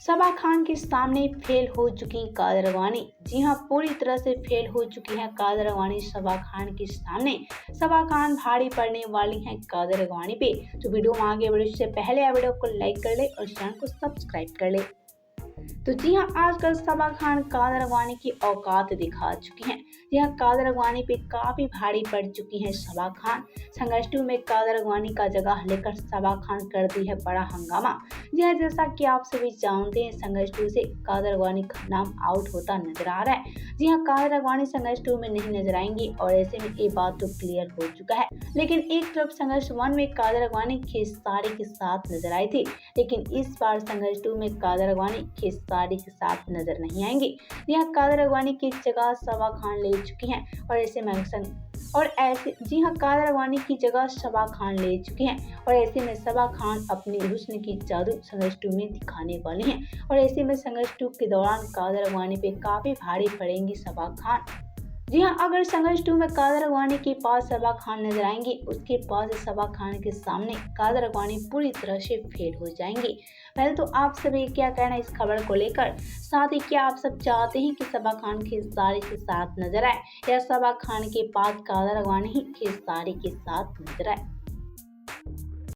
सबा खान के सामने फेल हो चुकी कादर रानी। जी हां, पूरी तरह से फेल हो चुकी हैं कादर रानी सबा खान के सामने। सबा खान भारी पड़ने वाली हैं कादर रानी पे। तो वीडियो में आगे बढ़ने से पहले वीडियो को लाइक कर ले और चैनल को सब्सक्राइब कर ले। तो जी हाँ, आजकल सबा खान कादर रानी की औकात दिखा चुकी हैं। जी हाँ, कादर रानी पे काफी भारी पड़ चुकी हैं सबा खान। संघर्ष 2 में कादर रानी का जगह लेकर सबा खान कर दी है बड़ा हंगामा। जी हाँ, जैसा कि आप सभी जानते हैं, संघर्ष 2 से कादर रानी का नाम आउट होता नजर आ रहा है। जी हाँ, कादर रानी संघर्ष 2 में नहीं नजर आएंगी और ऐसे में ये बात तो क्लियर हो चुका है। लेकिन एक तरफ संघर्ष 1 में कादर रानी खेसारी के साथ नजर आई थी, लेकिन इस बार संघर्ष 2 में कादर रानी खेसारी के साथ नजर नहीं आएंगी। यह कादर रानी की जगह सबा खान ले चुकी हैं और ऐसे में जी हाँ, कादर रानी की जगह सबा खान ले चुकी हैं और ऐसे में सबा खान अपनी हुस्न की जादू संघर्ष 2 में दिखाने वाली हैं और ऐसे में संघर्ष 2 के दौरान कादर रानी पे काफी भारी पड़ेंगी सबा खान। जी हाँ, अगर संघर्ष 2 में कादर रानी के पास सबा खान नजर आएंगी, उसके पास सबा खान के सामने कादर रानी पूरी तरह से फेल हो जाएंगी। पहले तो आप सभी क्या कहना है इस खबर को लेकर, साथ ही क्या आप सब चाहते हैं कि सबा खान खेसारी के साथ नजर आए या सबा खान के पास कादर रानी ही खेसारी के साथ नजर आए।